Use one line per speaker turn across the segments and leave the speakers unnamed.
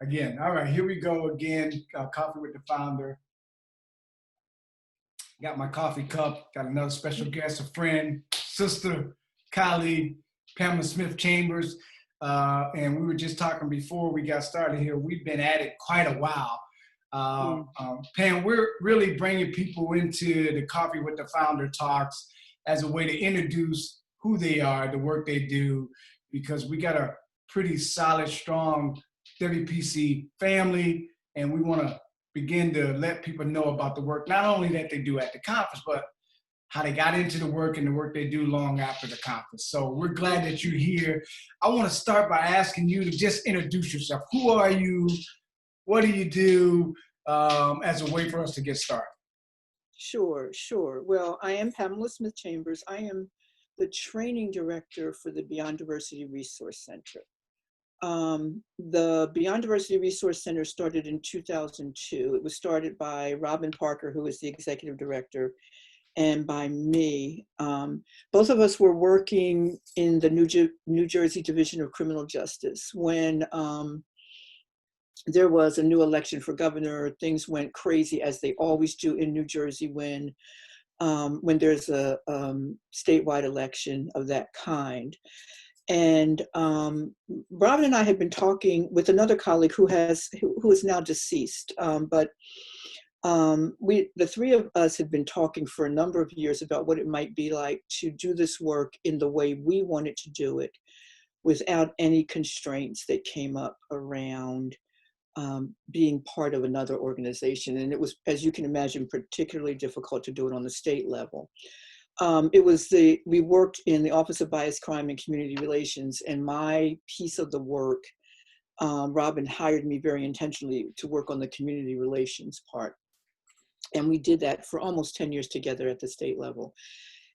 Again. All right, here we go again. Coffee with the founder. Got my coffee cup. Got another special guest, a friend, sister, colleague, Pamela Smith-Chambers. And we were just talking before we got started here. We've been at it quite a while. Pam, we're really bringing people into the Coffee with the Founder talks as a way to introduce who they are, the work they do, because we got a pretty solid, strong WPC family, and we want to begin to let people know about the work, not only that they do at the conference, but how they got into the work and the work they do long after the conference. So we're glad that you're here. I want to start by asking you to just introduce yourself. Who are you? What do you do, as a way for us to get started?
Sure. Well, I am Pamela Smith-Chambers. I am the training director for the Beyond Diversity Resource Center. The Beyond Diversity Resource Center started in 2002. It was started by Robin Parker, who is the executive director, and by me. Both of us were working in the New Jersey Division of Criminal Justice when there was a new election for governor. Things went crazy, as they always do in New Jersey when there's a statewide election of that kind. And Robin and I had been talking with another colleague who is now deceased, but the three of us had been talking for a number of years about what it might be like to do this work in the way we wanted to do it, without any constraints that came up around being part of another organization. And it was, as you can imagine, particularly difficult to do it on the state level. We worked in the Office of Bias, Crime, and Community Relations, and my piece of the work, Robin hired me very intentionally to work on the community relations part. And we did that for almost 10 years together at the state level.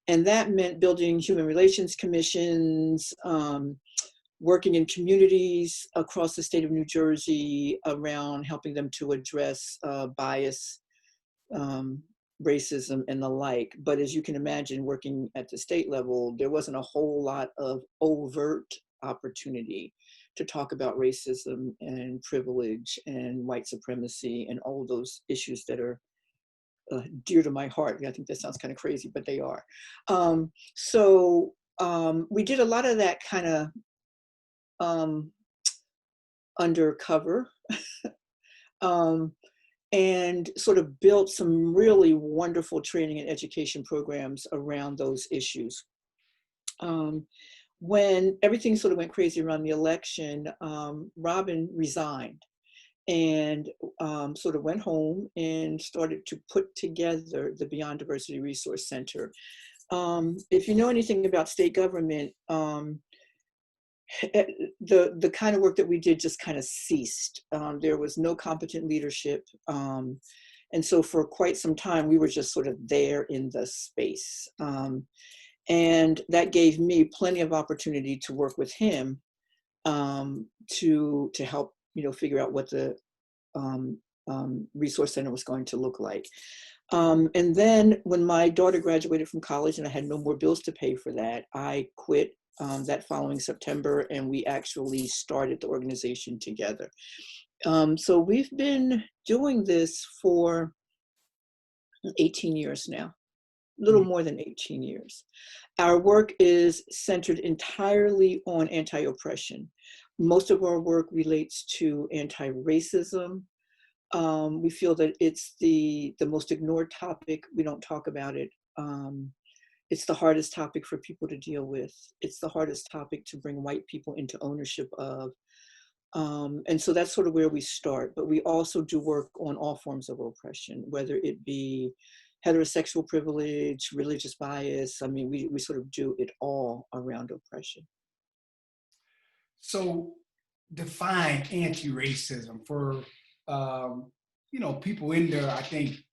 And that meant building human relations commissions, working in communities across the state of New Jersey around helping them to address bias, racism, and the like. But as you can imagine, working at the state level, there wasn't a whole lot of overt opportunity to talk about racism and privilege and white supremacy and all those issues that are dear to my heart. I think that sounds kind of crazy, but they are. So we did a lot of that kind of undercover, and sort of built some really wonderful training and education programs around those issues. When everything sort of went crazy around the election, Robin resigned and sort of went home and started to put together the Beyond Diversity Resource Center. If you know anything about state government, the kind of work that we did just kind of ceased. There was no competent leadership. And so for quite some time, we were just sort of there in the space. And that gave me plenty of opportunity to work with him to help, figure out what the resource center was going to look like. And then when my daughter graduated from college and I had no more bills to pay for that, I quit that following September, and we actually started the organization together. So we've been doing this for 18 years now, a little more than 18 years. Our work is centered entirely on anti-oppression. Most of our work relates to anti-racism. We feel that it's the most ignored topic. We don't talk about it. It's the hardest topic for people to deal with. It's the hardest topic to bring white people into ownership of. And so that's sort of where we start. But we also do work on all forms of oppression, whether it be heterosexual privilege, religious bias. I mean, we sort of do it all around oppression.
So define anti-racism for, people in there, I think,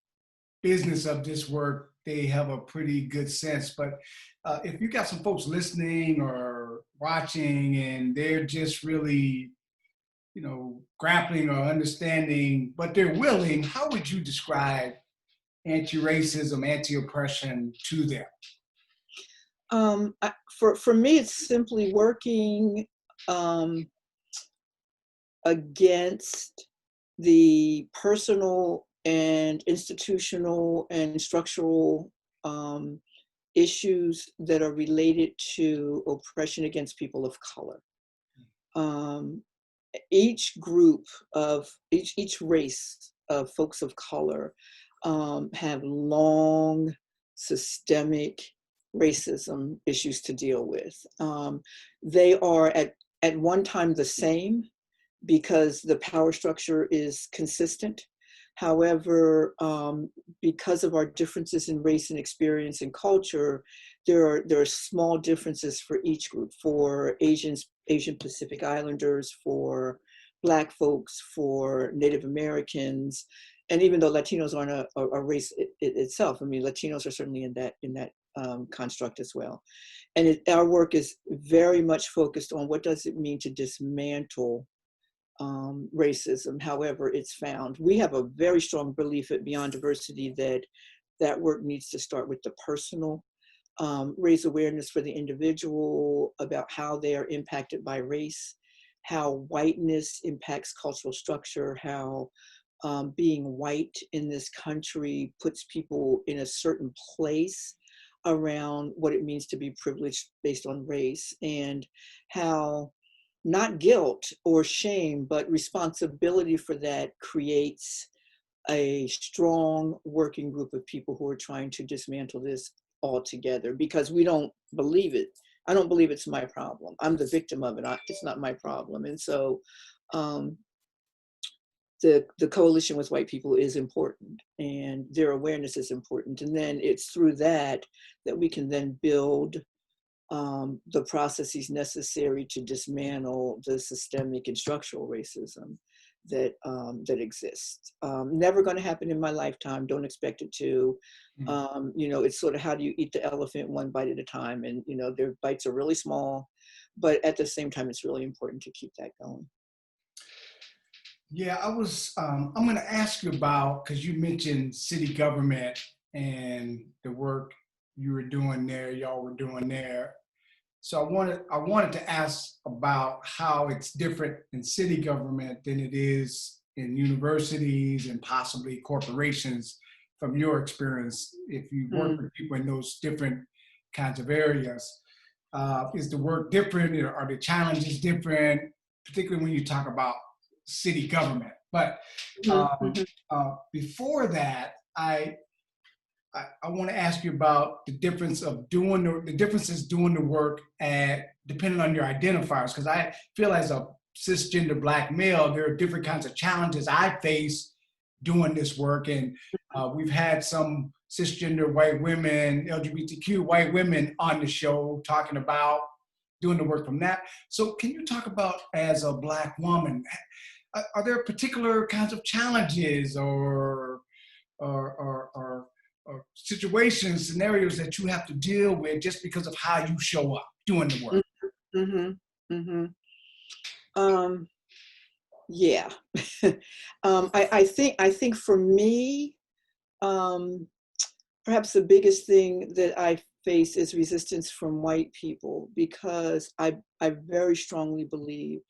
business of this work, they have a pretty good sense. But if you got some folks listening or watching and they're just really, grappling or understanding, but they're willing, how would you describe anti-racism, anti-oppression to them?
For me, it's simply working against the personal and institutional and structural issues that are related to oppression against people of color. Each group of, each race of folks of color have long systemic racism issues to deal with. They are at one time the same because the power structure is consistent. However, because of our differences in race and experience and culture, there are small differences for each group, for Asian Pacific Islanders, for Black folks, for Native Americans, and even though Latinos aren't a race itself, I mean, Latinos are certainly in that construct as well. And our work is very much focused on what does it mean to dismantle racism, however it's found. We have a very strong belief at Beyond Diversity that work needs to start with the personal, raise awareness for the individual about how they are impacted by race, how whiteness impacts cultural structure, how being white in this country puts people in a certain place around what it means to be privileged based on race, and how not guilt or shame, but responsibility for that creates a strong working group of people who are trying to dismantle this altogether, because we don't believe it. I don't believe it's my problem. I'm the victim of it. It's not my problem. And so the coalition with white people is important, and their awareness is important. And then it's through that we can then build the processes necessary to dismantle the systemic and structural racism that exists. Never going to happen in my lifetime. Don't expect it to. It's sort of how do you eat the elephant one bite at a time, and their bites are really small, but at the same time, it's really important to keep that going.
Yeah, I'm going to ask you about, because you mentioned city government and the work you were doing there, y'all were doing there. So I wanted to ask about how it's different in city government than it is in universities and possibly corporations, from your experience, if you work with people in those different kinds of areas. Is the work different? Are the challenges different, particularly when you talk about city government? But before that, I want to ask you about the differences doing the work depending on your identifiers, because I feel as a cisgender Black male, there are different kinds of challenges I face doing this work, and we've had some cisgender white women, LGBTQ white women on the show talking about doing the work from that. So can you talk about, as a Black woman, are there particular kinds of challenges or situations, scenarios that you have to deal with just because of how you show up doing the work?
Yeah. I think for me, perhaps the biggest thing that I face is resistance from white people, because I very strongly believe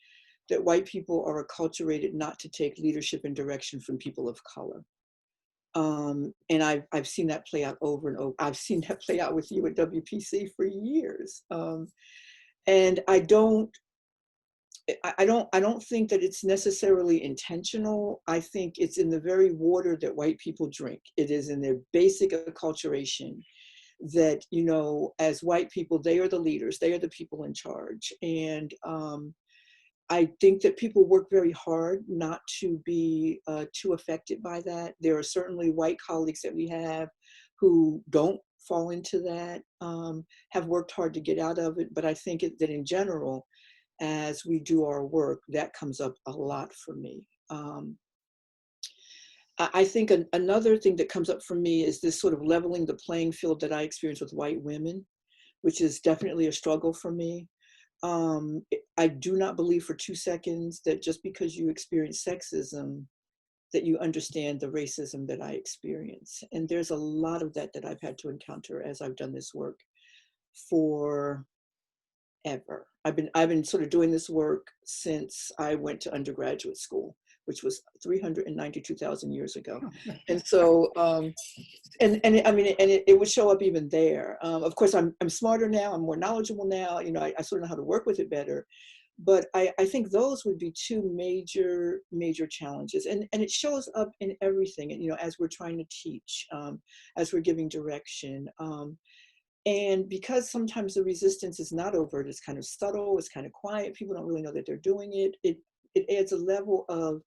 that white people are acculturated not to take leadership and direction from people of color. And I've seen that play out over and over. I've seen that play out with you at WPC for years. And I don't think that it's necessarily intentional. I think it's in the very water that white people drink. It is in their basic acculturation that, as white people, they are the leaders, they are the people in charge. And I think that people work very hard not to be too affected by that. There are certainly white colleagues that we have who don't fall into that, have worked hard to get out of it. But I think that in general, as we do our work, that comes up a lot for me. I think another thing that comes up for me is this sort of leveling the playing field that I experience with white women, which is definitely a struggle for me. I do not believe for 2 seconds that just because you experience sexism, that you understand the racism that I experience. And there's a lot of that I've had to encounter as I've done this work for ever. I've been sort of doing this work since I went to undergraduate school, which was 392,000 years ago. And so, I mean, and it would show up even there. Of course, I'm smarter now, I'm more knowledgeable now, you know, I sort of know how to work with it better. But I think those would be two major challenges. And it shows up in everything, and, you know, as we're trying to teach, as we're giving direction. And because sometimes the resistance is not overt, it's kind of subtle, it's kind of quiet, people don't really know that they're doing it. It adds a level of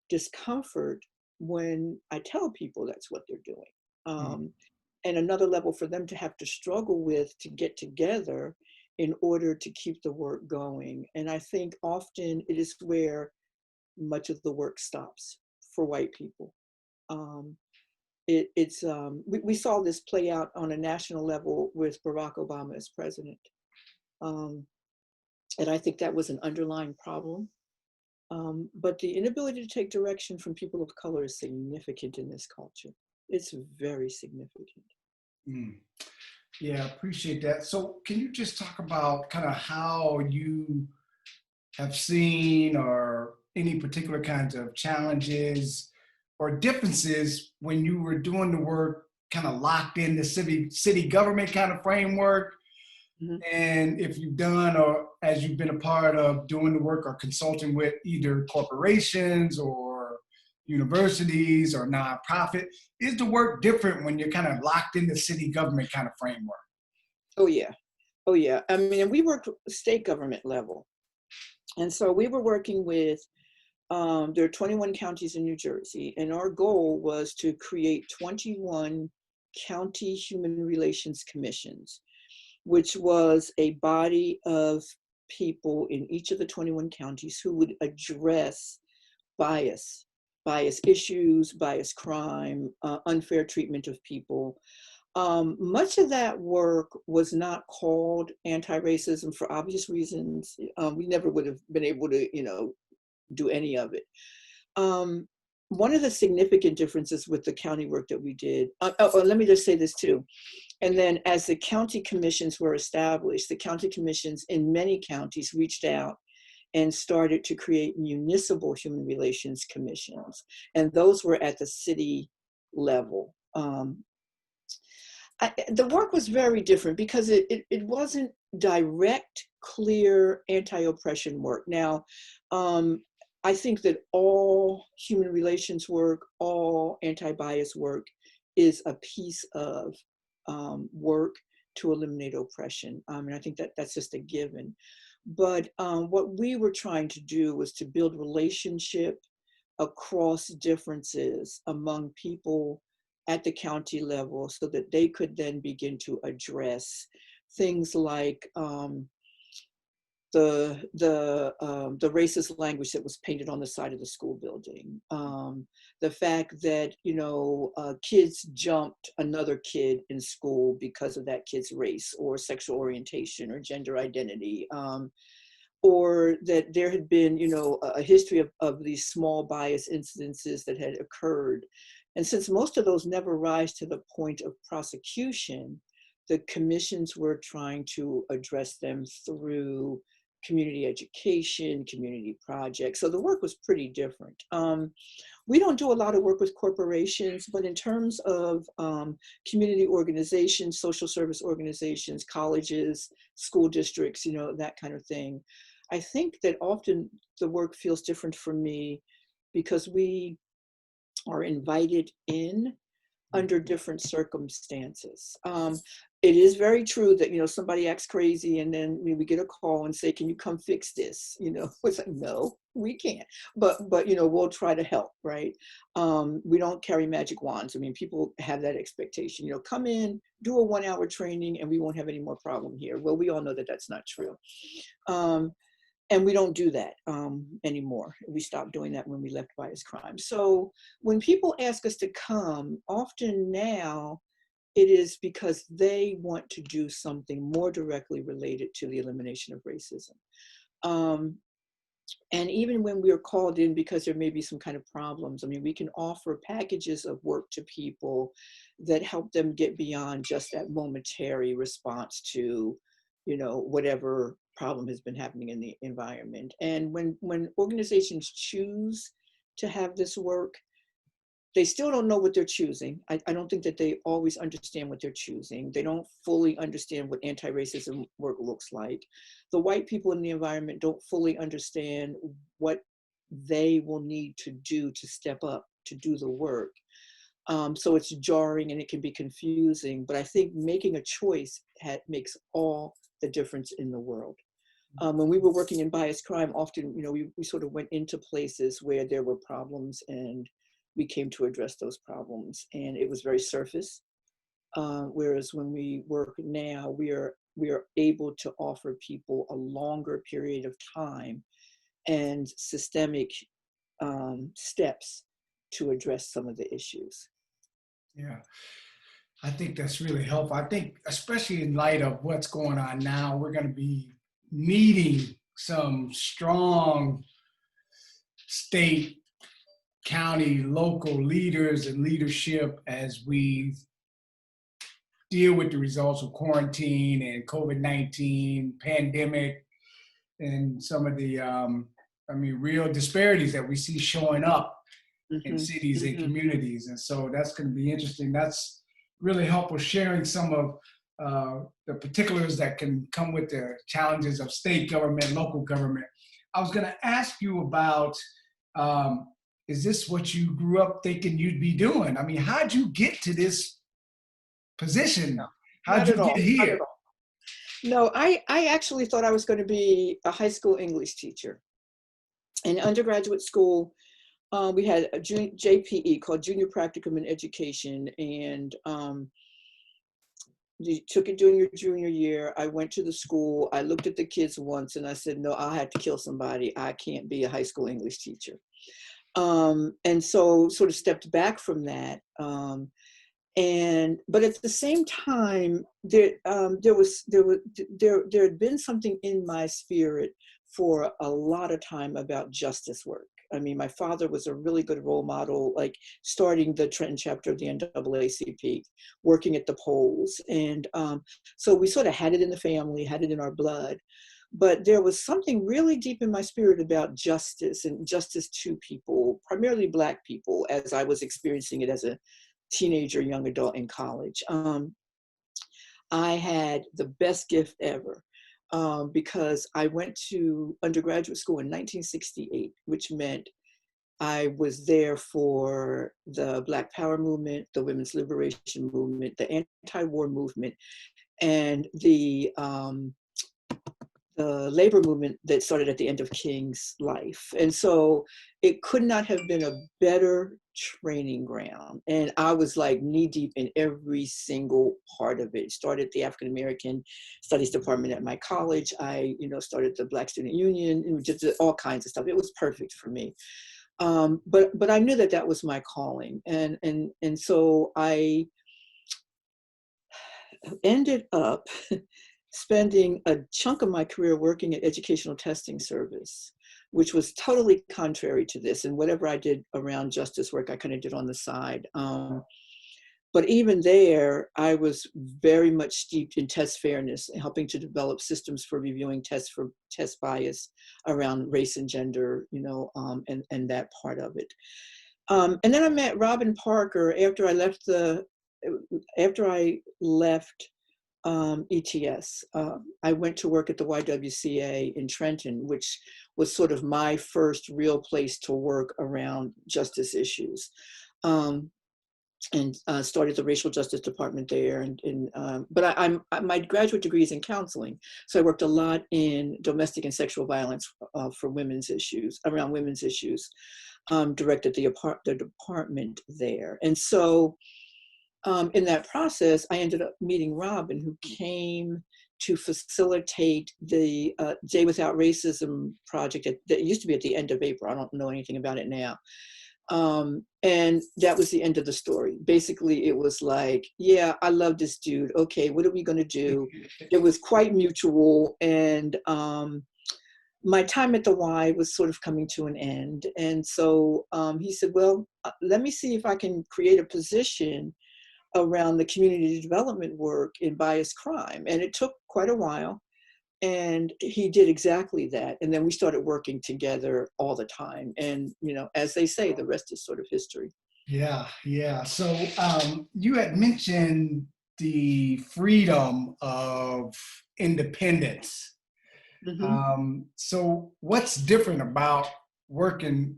discomfort when I tell people that's what they're doing. And another level for them to have to struggle with to get together in order to keep the work going. And I think often it is where much of the work stops for white people. We saw this play out on a national level with Barack Obama as president. And I think that was an underlying problem. But the inability to take direction from people of color is significant in this culture. It's very significant.
Yeah, I appreciate that. So can you just talk about kind of how you have seen or any particular kinds of challenges or differences when you were doing the work kind of locked in the city government kind of framework? And if you've done, or as you've been a part of doing the work or consulting with either corporations or universities or nonprofit, is the work different when you're kind of locked in the city government kind of framework?
Oh yeah. Oh yeah. I mean, and we worked state government level. And so we were working with, there are 21 counties in New Jersey, and our goal was to create 21 county human relations commissions, which was a body of people in each of the 21 counties who would address bias issues, bias crime, unfair treatment of people. Much of that work was not called anti-racism for obvious reasons. We never would have been able to, you know, do any of it. One of the significant differences with the county work that we did, let me just say this too. And then as the county commissions were established, the county commissions in many counties reached out and started to create municipal human relations commissions. And those were at the city level. The work was very different because it wasn't direct, clear anti-oppression work. Now, I think that all human relations work, all anti-bias work is a piece of work to eliminate oppression. And I think that that's just a given. But what we were trying to do was to build relationship across differences among people at the county level so that they could then begin to address things like the racist language that was painted on the side of the school building, the fact that, you know, kids jumped another kid in school because of that kid's race or sexual orientation or gender identity, or that there had been, you know, a history of these small bias incidences that had occurred. And since most of those never rise to the point of prosecution, the commissions were trying to address them through community education, community projects. So the work was pretty different. We don't do a lot of work with corporations, but in terms of community organizations, social service organizations, colleges, school districts, you know, that kind of thing, I think that often the work feels different for me because we are invited in under different circumstances. It is very true that, you know, somebody acts crazy and then we get a call and say, can you come fix this? You know, it's like, no, we can't. But you know, we'll try to help, right? We don't carry magic wands. I mean, people have that expectation, you know, come in, do a 1 hour training and we won't have any more problem here. Well, we all know that that's not true. And we don't do that anymore. We stopped doing that when we left bias crime. So when people ask us to come, often now it is because they want to do something more directly related to the elimination of racism. And even when we are called in because there may be some kind of problems, I mean, we can offer packages of work to people that help them get beyond just that momentary response to, you know, whatever problem has been happening in the environment. And when organizations choose to have this work, they still don't know what they're choosing. I don't think that they always understand what they're choosing. They don't fully understand what anti-racism work looks like. The white people in the environment don't fully understand what they will need to do to step up to do the work. So it's jarring and it can be confusing, but I think making a choice makes all the difference in the world. When we were working in bias crime, often, we sort of went into places where there were problems and we came to address those problems, and it was very surface. Whereas when we work now, we are able to offer people a longer period of time and systemic steps to address some of the issues.
Yeah, I think that's really helpful. I think, especially in light of what's going on now, we're going to be needing some strong state, county, local leaders and leadership as we deal with the results of quarantine and COVID-19 pandemic and some of the, real disparities that we see showing up in cities and communities. And so that's going to be interesting. That's really helpful, sharing some of the particulars that can come with the challenges of state government, local government. I was going to ask you about, is this what you grew up thinking you'd be doing? I mean, how'd you get to this position? How'd you get here?
No, I actually thought I was going to be a high school English teacher. In undergraduate school, we had a JPE called Junior Practicum in Education, and you took it during your junior year. I went to the school, I looked at the kids once and I said, no, I had to kill somebody. I can't be a high school English teacher. And so sort of stepped back from that. But at the same time, there had been something in my spirit for a lot of time about justice work. I mean, my father was a really good role model, like starting the Trenton chapter of the NAACP, working at the polls. And so we sort of had it in the family, had it in our blood. But there was something really deep in my spirit about justice and justice to people, primarily Black people, as I was experiencing it as a teenager, young adult in college. I had the best gift ever. Because I went to undergraduate school in 1968, which meant I was there for the Black Power movement, the women's liberation movement, the anti-war movement, and the labor movement that started at the end of King's life. And so it could not have been a better training ground. And I was like knee deep in every single part of it. Started the African American Studies Department at my college. I, started the Black Student Union, and just all kinds of stuff. It was perfect for me. But I knew that was my calling. And so I ended up spending a chunk of my career working at Educational Testing Service, which was totally contrary to this. And whatever I did around justice work, I kind of did on the side. But even there, I was very much steeped in test fairness and helping to develop systems for reviewing tests for test bias around race and gender, and that part of it. And then I met Robin Parker after I left ETS. I went to work at the YWCA in Trenton, which was sort of my first real place to work around justice issues, and started the racial justice department there. But my graduate degree is in counseling, so I worked a lot in domestic and sexual violence for women's issues, directed the department there. And so in that process, I ended up meeting Robin, who came to facilitate the Day Without Racism project that used to be at the end of April. I don't know anything about it now. And that was the end of the story. Basically, it was like, yeah, I love this dude. Okay, what are we going to do? It was quite mutual. And my time at the Y was sort of coming to an end. And so he said, well, let me see if I can create a position around the community development work in bias crime. And it took quite a while. And he did exactly that. And then we started working together all the time. And, you know, as they say, the rest is sort of history.
Yeah, yeah. So you had mentioned the freedom of independence.
Mm-hmm.
So what's different about working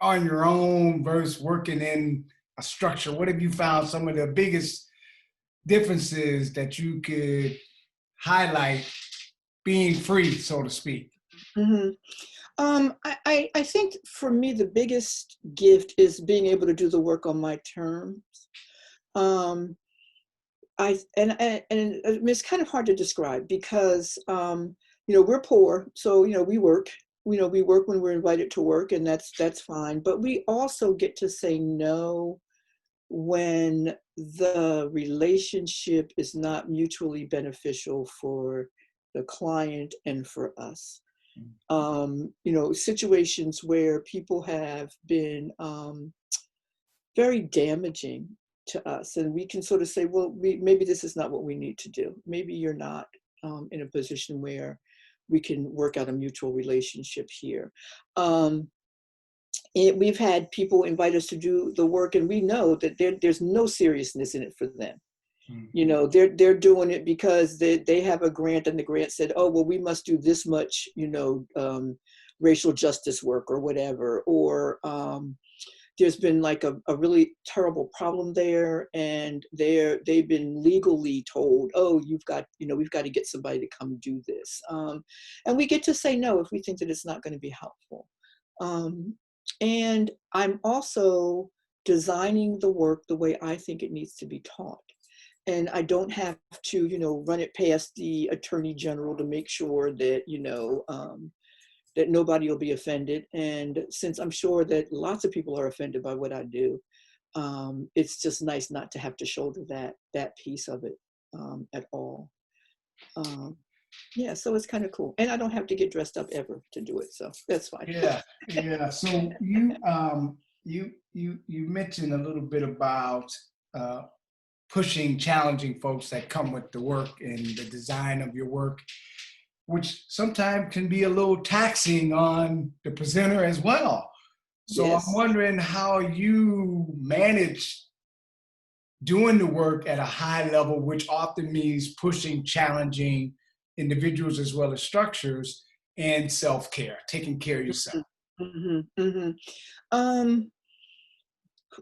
on your own versus working in a structure? What have you found some of the biggest differences that you could highlight being free, so to speak?
Mm-hmm. I think for me, the biggest gift is being able to do the work on my terms. Um, and it's kind of hard to describe because, you know, we're poor. So, you know, we work, we work when we're invited to work, and that's fine. But we also get to say no when the relationship is not mutually beneficial for the client and for us. You know, situations where people have been very damaging to us, and we can sort of say, well, maybe this is not what we need to do. Maybe you're not in a position where we can work out a mutual relationship here. We've had people invite us to do the work, and we know that there's no seriousness in it for them. You know, they're doing it because they have a grant, and the grant said, oh, well, we must do this much, you know, racial justice work or whatever, or there's been like a really terrible problem there, and they've been legally told, oh, you've got, you know, we've got to get somebody to come do this, and we get to say no if we think that it's not going to be helpful. And I'm also designing the work the way I think it needs to be taught. And I don't have to, you know, run it past the attorney general to make sure that, you know, that nobody will be offended. And since I'm sure that lots of people are offended by what I do, it's just nice not to have to shoulder that piece of it at all. Yeah, so it's kind of cool. And I don't have to get dressed up ever to do it, so that's fine.
Yeah, yeah. So you mentioned a little bit about uh, pushing, challenging folks that come with the work and the design of your work, which sometimes can be a little taxing on the presenter as well. So I'm
Yes.
wondering how you manage doing the work at a high level, which often means pushing, challenging individuals as well as structures, and self-care, taking care of yourself.
Hmm. Hmm. Um,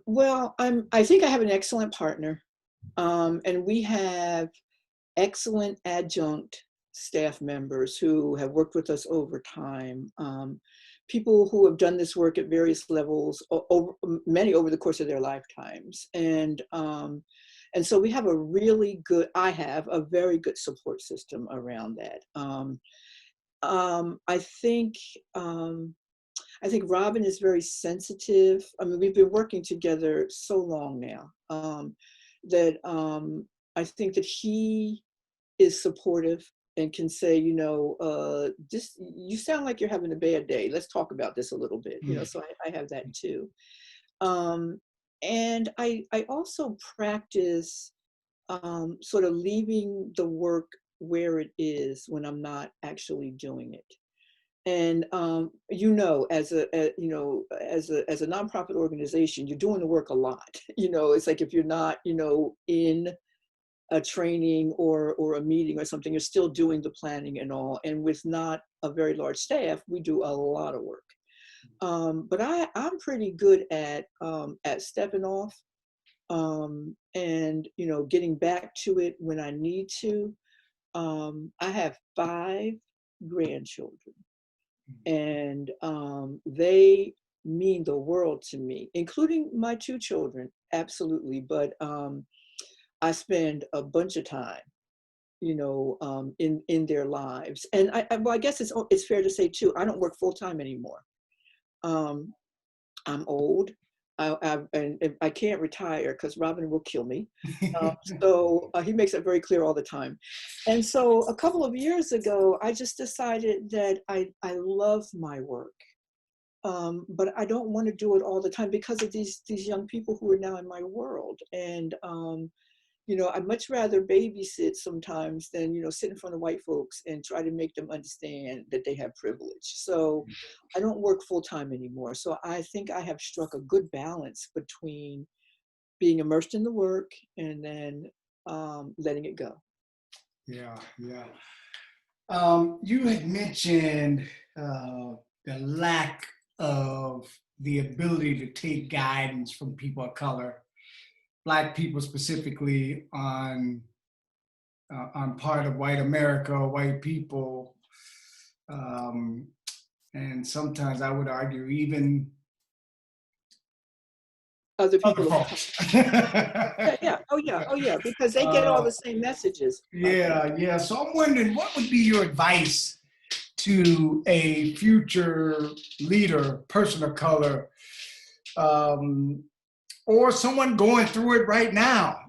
well, I think I have an excellent partner, and we have excellent adjunct staff members who have worked with us over time. People who have done this work at various levels, many over the course of their lifetimes. And so we have I have a very good support system around that. I think, I think Robin is very sensitive. I mean, we've been working together so long now, that I think that he is supportive and can say, you know, this, you sound like you're having a bad day. Let's talk about this a little bit. You know, so I have that too. And I also practice sort of leaving the work where it is when I'm not actually doing it. And you know, you know, as a nonprofit organization, you're doing the work a lot. You know, it's like if you're not, you know, in a training or a meeting or something, you're still doing the planning and all. And with not a very large staff, we do a lot of work. But I'm pretty good at stepping off, and, you know, getting back to it when I need to. I have 5 grandchildren, and they mean the world to me, including my 2 children, absolutely. But I spend a bunch of time, you know, in their lives. And well, I guess it's fair to say too, I don't work full time anymore. Um, I'm old. And I can't retire because Robin will kill me. So he makes it very clear all the time. And so a couple of years ago, I just decided that I love my work. But I don't want to do it all the time because of these young people who are now in my world. And I'd much rather babysit sometimes than, sit in front of white folks and try to make them understand that they have privilege. So I don't work full time anymore. So I think I have struck a good balance between being immersed in the work and then letting it go.
Yeah, yeah. You had mentioned the lack of the ability to take guidance from people of color, Black people specifically, on part of white America, white people, and sometimes I would argue even
Other
other
people of color.
folks.
Yeah. Oh yeah, because they get all the same messages, I think.
Yeah. So I'm wondering, what would be your advice to a future leader, person of color, or someone going through it right now,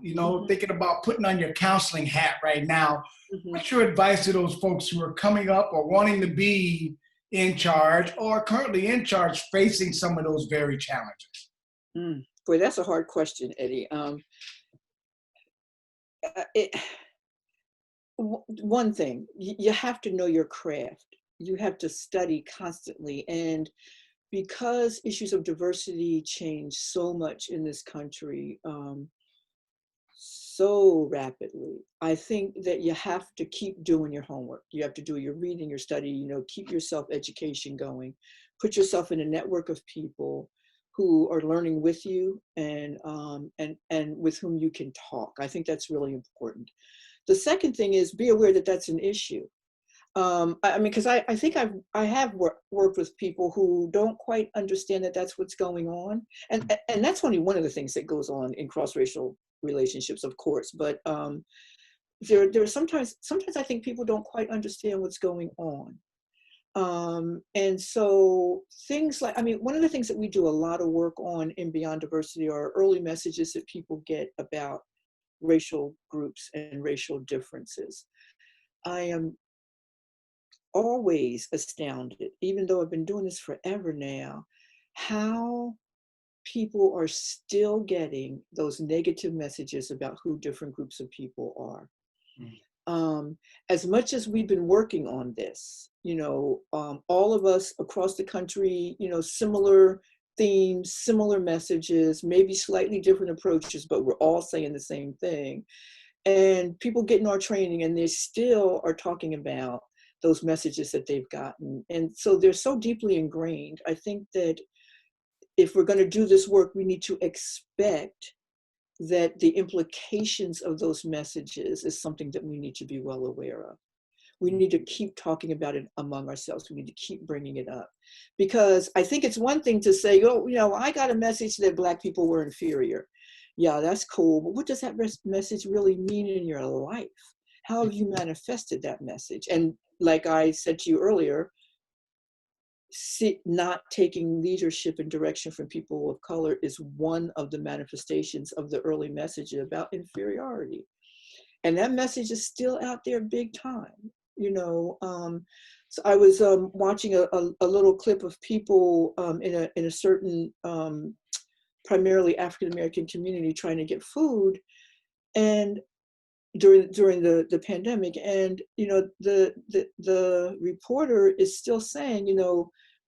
thinking about putting on your counseling hat right now? What's your advice to those folks who are coming up or wanting to be in charge or currently in charge, facing some of those very challenges?
Boy, that's a hard question, Eddie. One thing, you have to know your craft. You have to study constantly. And because issues of diversity change so much in this country, so rapidly, I think that you have to keep doing your homework. You have to do your reading, your study, keep your self-education going, put yourself in a network of people who are learning with you and with whom you can talk. I think that's really important. The second thing is be aware that that's an issue. I mean, because I think I have worked with people who don't quite understand that that's what's going on, and that's only one of the things that goes on in cross-racial relationships, of course. But there are sometimes I think people don't quite understand what's going on, and so things like, I mean, one of the things that we do a lot of work on in Beyond Diversity are early messages that people get about racial groups and racial differences. I am always astounded, even though I've been doing this forever now, how people are still getting those negative messages about who different groups of people are. As much as we've been working on this, all of us across the country, similar themes, similar messages, maybe slightly different approaches, but we're all saying the same thing. And people get in our training and they still are talking about those messages that they've gotten. And so they're so deeply ingrained. I think that if we're going to do this work, we need to expect that the implications of those messages is something that we need to be well aware of. We need to keep talking about it among ourselves. We need to keep bringing it up. Because I think it's one thing to say, oh, I got a message that Black people were inferior. Yeah, that's cool. But what does that message really mean in your life? How have you manifested that message? And like I said to you earlier, not taking leadership and direction from people of color is one of the manifestations of the early message about inferiority. And that message is still out there big time. So I was watching a little clip of people in a certain primarily African-American community trying to get food, and during the pandemic, and the reporter is still saying,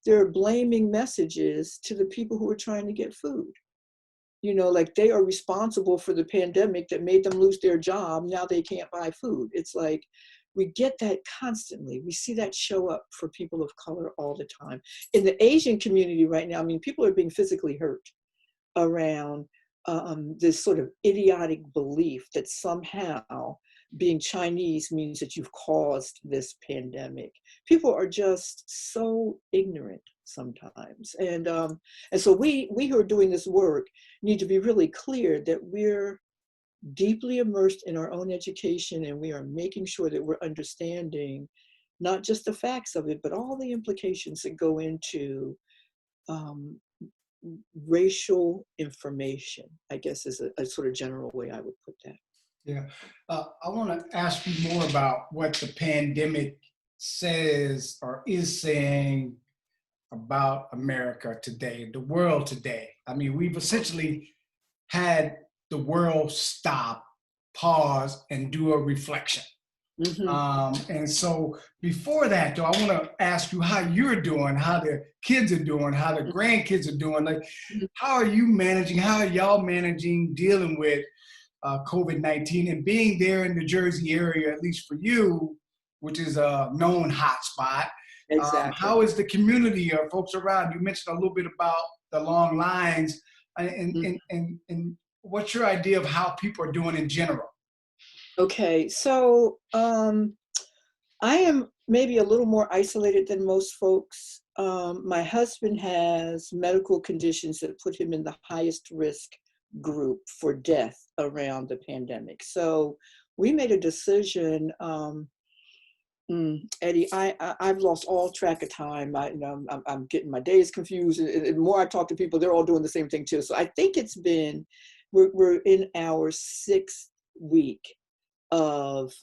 they're blaming messages to the people who are trying to get food. Like they are responsible for the pandemic that made them lose their job. Now they can't buy food. It's like, we get that constantly. We see that show up for people of color all the time. In the Asian community right now, I mean, people are being physically hurt around this sort of idiotic belief that somehow being Chinese means that you've caused this pandemic. People are just so ignorant sometimes. And so we who are doing this work need to be really clear that we're deeply immersed in our own education, and we are making sure that we're understanding not just the facts of it, but all the implications that go into racial information, I guess is a sort of general way I would put that.
Yeah. I want to ask you more about what the pandemic says or is saying about America today, the world today. I mean, we've essentially had the world stop pause and do a reflection. And so before that, though, I want to ask you how you're doing, how the kids are doing, how the grandkids are doing. Like, how are you managing? How are y'all managing dealing with COVID-19 and being there in the Jersey area, at least for you, which is a known hotspot?
Exactly.
How is the community or folks around? You mentioned a little bit about the long lines, and what's your idea of how people are doing in general?
Okay, so I am maybe a little more isolated than most folks. My husband has medical conditions that put him in the highest risk group for death around the pandemic. So we made a decision. Eddie, I've lost all track of time. I'm getting my days confused. And the more I talk to people, they're all doing the same thing too. So I think we're in our 6th week of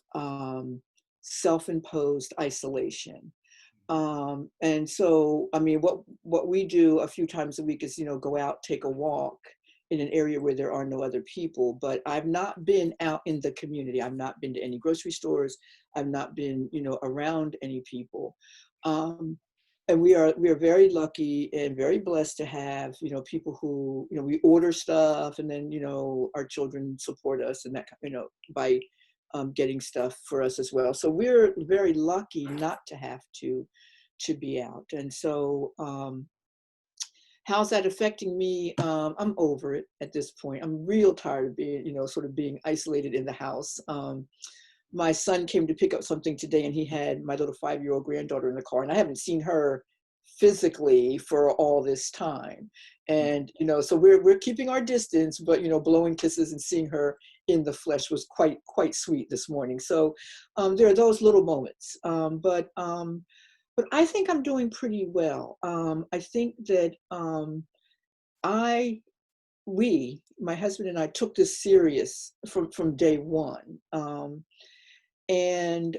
self-imposed isolation. And so, I mean, what we do a few times a week is, go out, take a walk in an area where there are no other people. But I've not been out in the community. I've not been to any grocery stores. I've not been, around any people. And we are very lucky and very blessed to have, people who, we order stuff, and then, our children support us, and that, by getting stuff for us as well. So we're very lucky not to have to be out. And so how's that affecting me? I'm over it at this point. I'm real tired of being, sort of being isolated in the house. My son came to pick up something today, and he had my little 5-year-old granddaughter in the car, and I haven't seen her physically for all this time. And, so we're keeping our distance, but, blowing kisses and seeing her in the flesh was quite sweet this morning. So there are those little moments. But I think I'm doing pretty well. I think that my husband and I took this serious from day one. And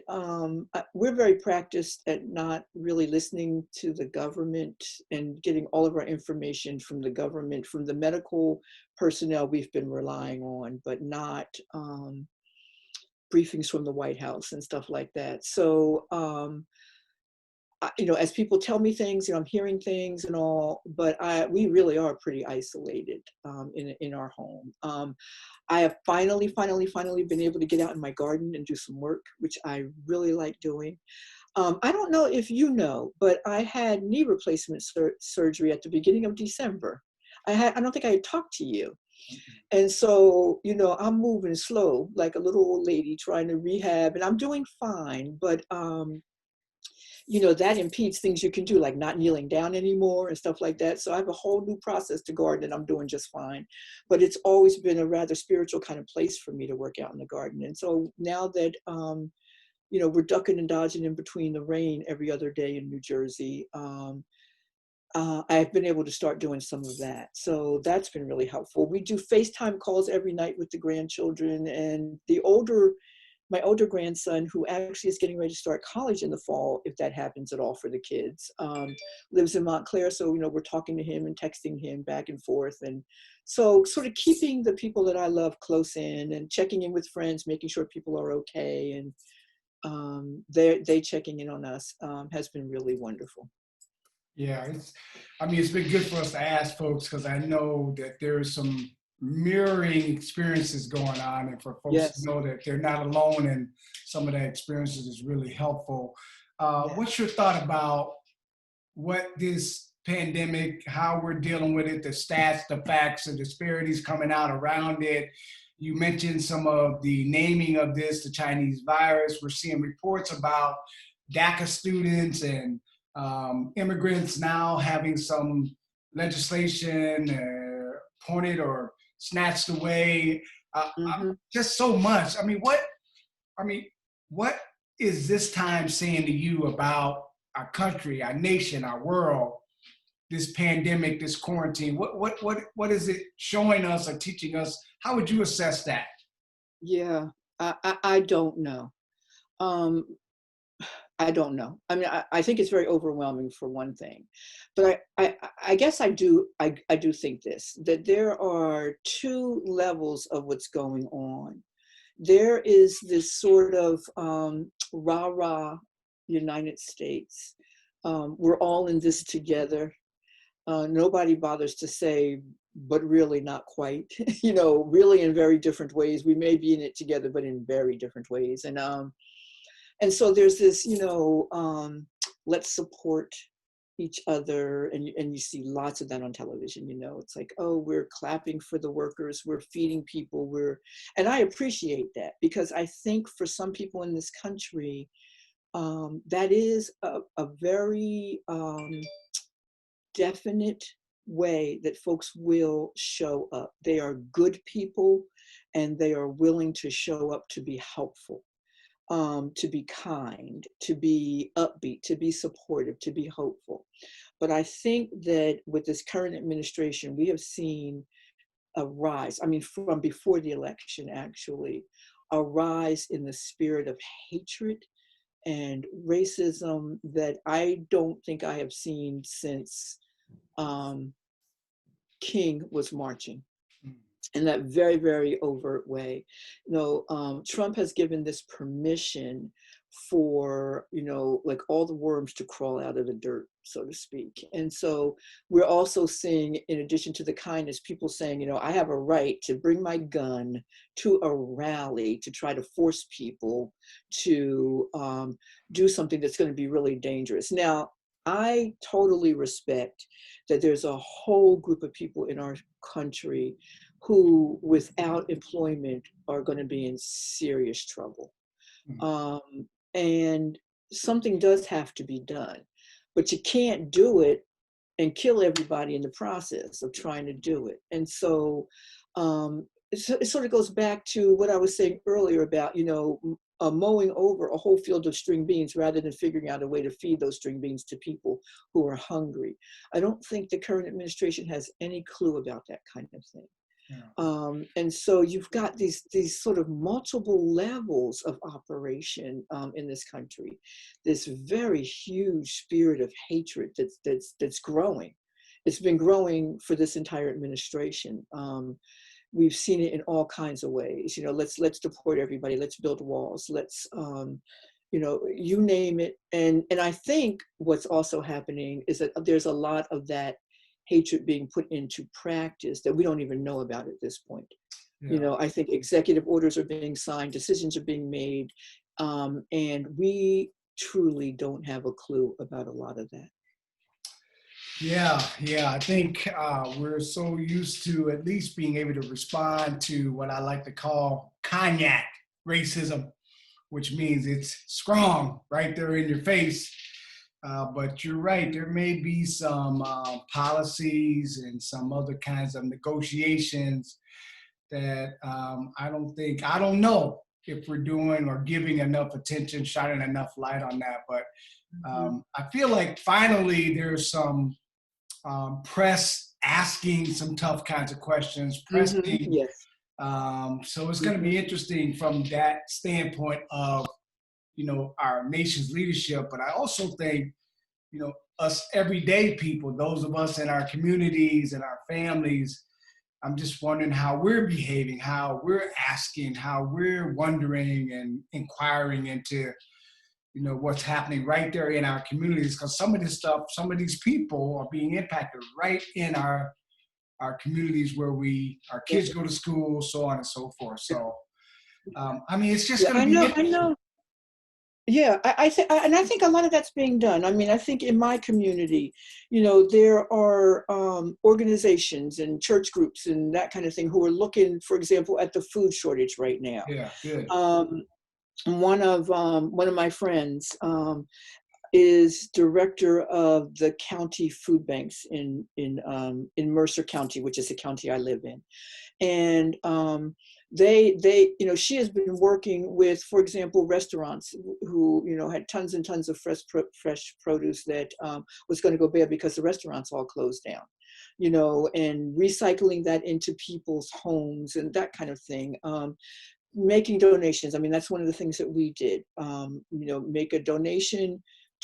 we're very practiced at not really listening to the government and getting all of our information from the government, from the medical personnel we've been relying on, but not briefings from the White House and stuff like that. So, as people tell me things, I'm hearing things and all, but we really are pretty isolated in our home. I have finally been able to get out in my garden and do some work, which I really like doing. I don't know if you know, but I had knee replacement surgery at the beginning of December. I don't think I had talked to you. And so, I'm moving slow, like a little old lady trying to rehab, and I'm doing fine, but that impedes things you can do, like not kneeling down anymore and stuff like that. So I have a whole new process to garden, and I'm doing just fine. But it's always been a rather spiritual kind of place for me to work out in the garden. And so now that, we're ducking and dodging in between the rain every other day in New Jersey, I've been able to start doing some of that. So that's been really helpful. We do FaceTime calls every night with the grandchildren, and my older grandson, who actually is getting ready to start college in the fall, if that happens at all for the kids, lives in Montclair. So, we're talking to him and texting him back and forth. And so sort of keeping the people that I love close in and checking in with friends, making sure people are okay. And they checking in on us has been really wonderful.
Yeah, it's been good for us to ask folks, because I know that there's some mirroring experiences going on, and for folks to know that they're not alone in some of that experiences is really helpful. What's your thought about what this pandemic, how we're dealing with it, the stats, the facts, the disparities coming out around it? You mentioned some of the naming of this, the Chinese virus. We're seeing reports about DACA students and immigrants now having some legislation pointed or snatched away. Just so much. What is this time saying to you about our country, our nation, our world, this pandemic, this quarantine? What is it showing us or teaching us? How would you assess that?
Yeah, I don't know. I don't know. I think it's very overwhelming for one thing, but I guess I do think this, that there are 2 levels of what's going on. there is this sort of rah-rah United States. We're all in this together. Nobody bothers to say, but really not quite, you know, really in very different ways. We may be in it together, but in very different ways. And so there's this, you know, let's support each other. And you see lots of that on television, you know, it's like, oh, we're clapping for the workers, we're feeding people, and I appreciate that, because I think for some people in this country, that is a very definite way that folks will show up. They are good people and they are willing to show up to be helpful, to be kind, to be upbeat, to be supportive, to be hopeful. But I think that with this current administration, we have seen a rise, I mean, from before the election, actually, a rise in the spirit of hatred and racism that I don't think I have seen since King was marching, in that very, very overt way. You know, Trump has given this permission for, you know, like all the worms to crawl out of the dirt, so to speak. And so we're also seeing, in addition to the kindness, people saying, you know, I have a right to bring my gun to a rally to try to force people to do something that's going to be really dangerous. Now, I totally respect that there's a whole group of people in our country who, without employment, are going to be in serious trouble. And something does have to be done, but you can't do it and kill everybody in the process of trying to do it. And so it sort of goes back to what I was saying earlier about, you know, mowing over a whole field of string beans rather than figuring out a way to feed those string beans to people who are hungry. I don't think the current administration has any clue about that kind of thing. Yeah. And so you've got these sort of multiple levels of operation in this country. This very huge spirit of hatred that's growing. It's been growing for this entire administration. We've seen it in all kinds of ways. You know, let's deport everybody. Let's build walls. Let's, you know, you name it. And I think what's also happening is that there's a lot of that hatred being put into practice that we don't even know about at this point. Yeah. You know, I think executive orders are being signed, decisions are being made, and we truly don't have a clue about a lot of that.
Yeah, I think we're so used to at least being able to respond to what I like to call cognac racism, which means it's strong right there in your face. But you're right, there may be some policies and some other kinds of negotiations that I don't know if we're doing or giving enough attention, shining enough light on that. But I feel like finally there's some press asking some tough kinds of questions, pressing.
Yes.
So it's going to be interesting from that standpoint of, you know, our nation's leadership. But I also think, you know, us everyday people, those of us in our communities and our families, I'm just wondering how we're behaving, how we're asking, how we're wondering and inquiring into, you know, what's happening right there in our communities. Because some of this stuff, some of these people are being impacted right in our communities where our kids go to school, so on and so forth. So, I mean, it's just going to be interesting.
I know. Yeah, I think a lot of that's being done. I mean, I think in my community, you know, there are organizations and church groups and that kind of thing who are looking, for example, at the food shortage right now.
Yeah, good.
One of my friends is director of the county food banks in Mercer County, which is the county I live in, and they you know, she has been working with, for example, restaurants who, you know, had tons and tons of fresh produce that was going to go bad because the restaurants all closed down, you know, and recycling that into people's homes and that kind of thing. Making donations. I mean, that's one of the things that we did, you know, make a donation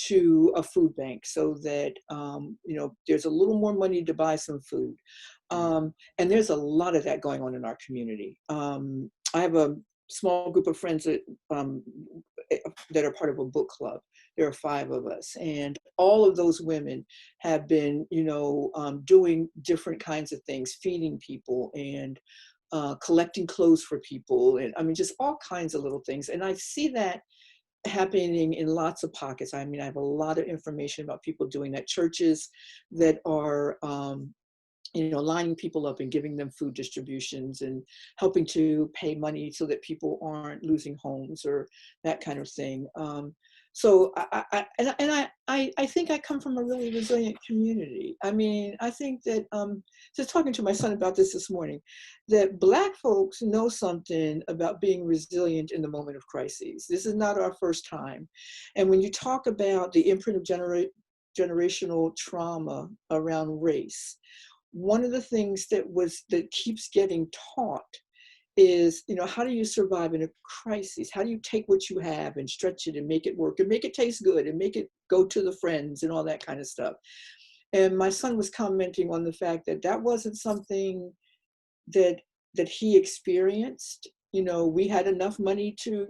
to a food bank so that, you know, there's a little more money to buy some food. And there's a lot of that going on in our community. I have a small group of friends that are part of a book club. There are 5 of us, and all of those women have been, doing different kinds of things, feeding people and collecting clothes for people, and I mean, just all kinds of little things. And I see that happening in lots of pockets. I mean, I have a lot of information about people doing that. Churches that are, lining people up and giving them food distributions and helping to pay money so that people aren't losing homes or that kind of thing. So I think I come from a really resilient community. I mean, I think that, just talking to my son about this morning, that Black folks know something about being resilient in the moment of crises. This is not our first time. And when you talk about the imprint of generational trauma around race, one of the things that keeps getting taught is, how do you survive in a crisis? How do you take what you have and stretch it and make it work and make it taste good and make it go to the friends and all that kind of stuff? And my son was commenting on the fact that that wasn't something that he experienced. We had enough money to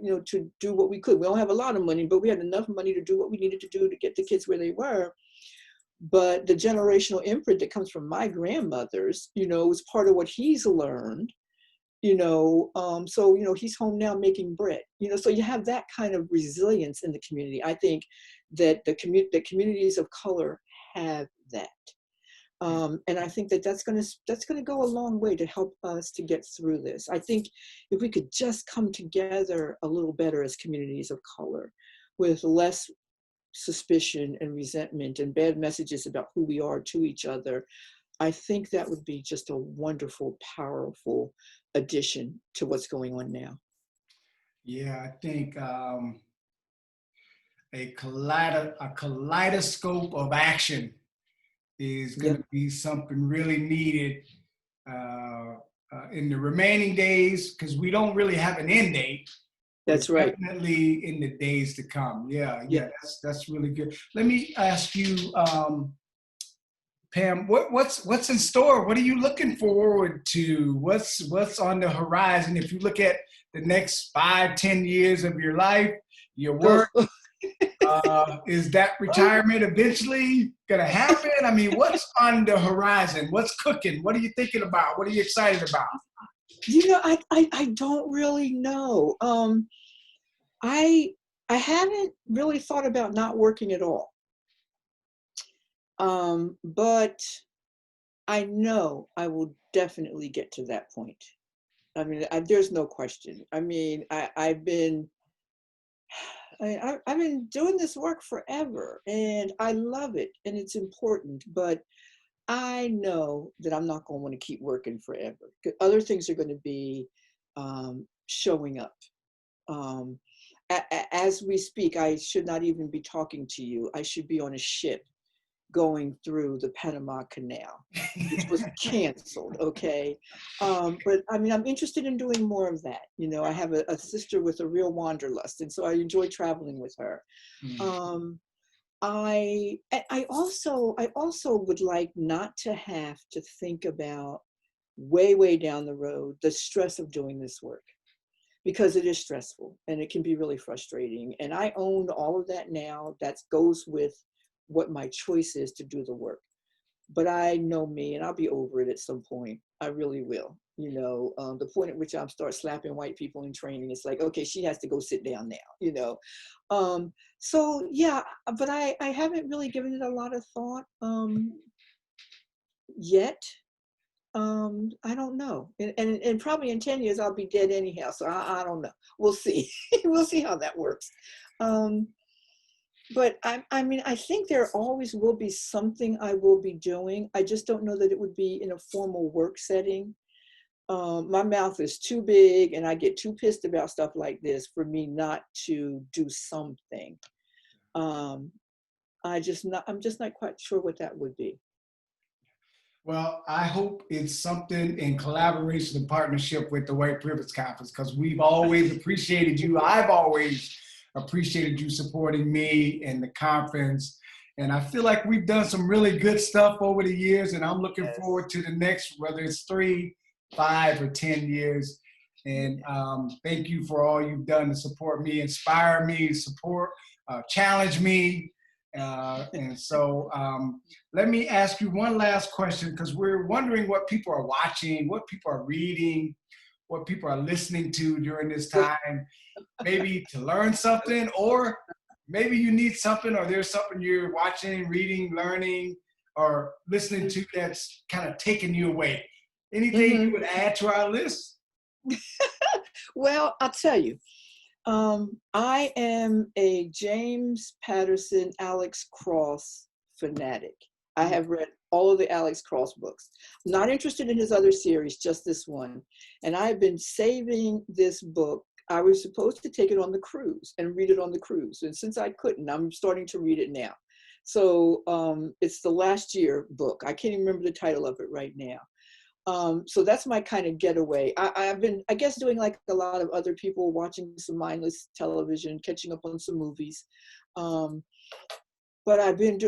do what we could. We don't have a lot of money, but we had enough money to do what we needed to do to get the kids where they were. But the generational imprint that comes from my grandmothers, was part of what he's learned. So he's home now making bread. So you have that kind of resilience in the community. I think that the communities of color have that, and I think that's going to go a long way to help us to get through this. I think if we could just come together a little better as communities of color, with less suspicion and resentment and bad messages about who we are to each other, I think that would be just a wonderful, powerful addition to what's going on now.
Yeah, I think a kaleidoscope of action is going to be something really needed in the remaining days, because we don't really have an end date.
That's right.
Definitely in the days to come. Yeah, that's really good. Let me ask you, Pam, what's in store? What are you looking forward to? What's on the horizon? If you look at the next 5-10 years of your life, your work, is that retirement eventually gonna happen? I mean, what's on the horizon? What's cooking? What are you thinking about? What are you excited about?
I don't really know. I haven't really thought about not working at all. But I know I will definitely get to that point. I mean, there's no question. I mean, I've been doing this work forever, and I love it, and it's important. But I know that I'm not going to want to keep working forever. Other things are going to be showing up. As we speak, I should not even be talking to you. I should be on a ship going through the Panama Canal, which was canceled, okay? But I mean, I'm interested in doing more of that. I have a sister with a real wanderlust, and so I enjoy traveling with her. I also would like not to have to think about way down the road the stress of doing this work, because it is stressful and it can be really frustrating. And I own all of that now. That goes with what my choice is to do the work. But I know me, and I'll be over it at some point. I really will. The point at which I'll start slapping white people in training, it's like, okay, she has to go sit down now, So yeah, but I haven't really given it a lot of thought yet. I don't know. And probably in 10 years, I'll be dead anyhow. So I don't know. We'll see. We'll see how that works. But I mean, I think there always will be something I will be doing. I just don't know that it would be in a formal work setting. My mouth is too big and I get too pissed about stuff like this for me not to do something. I'm just not quite sure what that would be.
Well, I hope it's something in collaboration and partnership with the White Privilege Conference, because we've always appreciated you. I've always appreciated you supporting me and the conference. And I feel like we've done some really good stuff over the years, and I'm looking forward to the next, whether it's 3, 5, or 10 years. And thank you for all you've done to support me, inspire me, challenge me. And so let me ask you one last question, because we're wondering what people are watching, what people are reading, what people are listening to during this time, maybe to learn something, or maybe you need something, or there's something you're watching, reading, learning, or listening to that's kind of taking you away. Anything you would add to our list?
Well, I'll tell you, I am a James Patterson, Alex Cross fanatic. I have read all of the Alex Cross books. I'm not interested in his other series, just this one. And I've been saving this book. I was supposed to take it on the cruise and read it on the cruise. And since I couldn't, I'm starting to read it now. So it's the last year book. I can't even remember the title of it right now. So that's my kind of getaway. I've been, I guess, doing like a lot of other people, watching some mindless television, catching up on some movies. But I've been,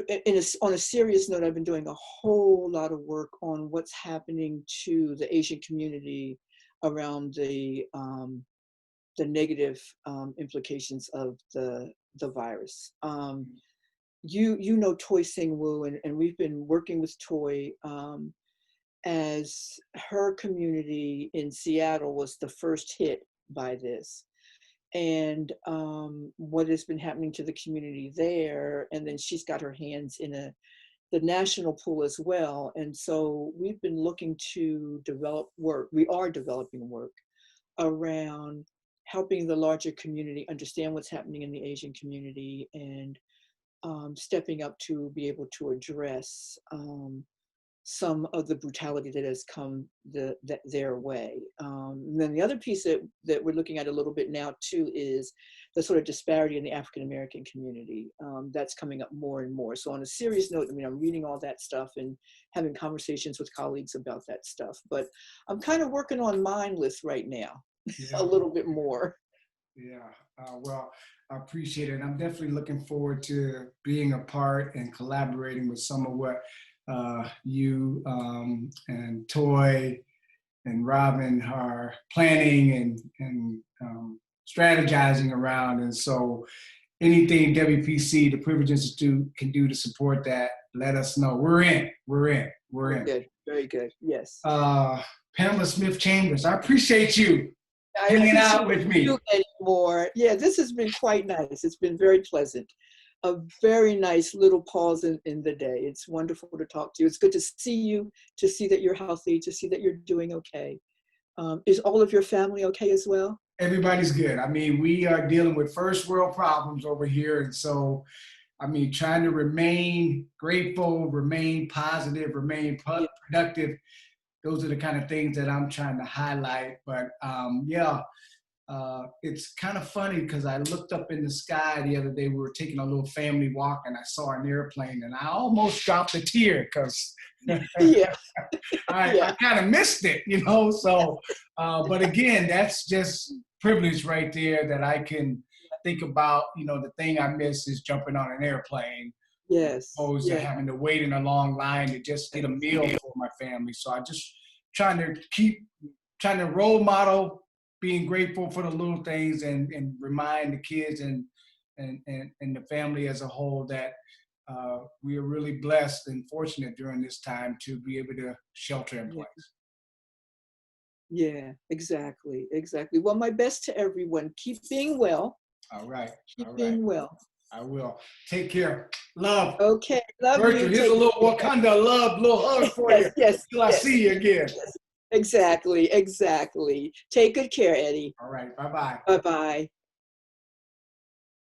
on a serious note, I've been doing a whole lot of work on what's happening to the Asian community around the negative implications of the virus. You know Toy Sing Woo, and we've been working with Toy as her community in Seattle was the first hit by this. And what has been happening to the community there, and then she's got her hands in the national pool as well. And so we've been looking to develop work. We are developing work around helping the larger community understand what's happening in the Asian community, and stepping up to be able to address some of the brutality that has come their way. And then the other piece that we're looking at a little bit now too is the sort of disparity in the African American community. That's coming up more and more. So on a serious note, I mean, I'm reading all that stuff and having conversations with colleagues about that stuff. But I'm kind of working on Mindless right now, a little bit more.
Yeah, well, I appreciate it. I'm definitely looking forward to being a part and collaborating with some of what you and Toy and Robin are planning and strategizing around. And so anything WPC, the Privilege Institute, can do to support that, let us know. We're in.
Good, very good, yes.
Pamela Smith-Chambers, I appreciate you
I
hanging out with me.
Anymore. Yeah, this has been quite nice. It's been very pleasant. A very nice little pause in the day. It's wonderful to talk to you. It's good to see you, to see that you're healthy, to see that you're doing okay. Is all of your family okay as well?
Everybody's good. I mean, we are dealing with first world problems over here. And so, I mean, trying to remain grateful, remain positive, remain productive. Those are the kind of things that I'm trying to highlight. But it's kind of funny because I looked up in the sky the other day. We were taking a little family walk and I saw an airplane and I almost dropped a tear because I kind of missed it, you know? So, but again, that's just privilege right there that I can think about, you know, the thing I miss is jumping on an airplane.
Yes.
Opposed to having to wait in a long line to just get a meal for my family. So I just trying to role model being grateful for the little things and remind the kids and the family as a whole that we are really blessed and fortunate during this time to be able to shelter in place.
Yeah, exactly. Well, my best to everyone. Keep being well.
All right.
Keep being well.
I will. Take care. Love.
Okay. Love
Virtual.
you.
Here's a little Wakanda love, little hug for you.
Yes.
Till I see you again.
Yes. Exactly. Take good care, Eddie.
All right. Bye-bye.
Bye-bye.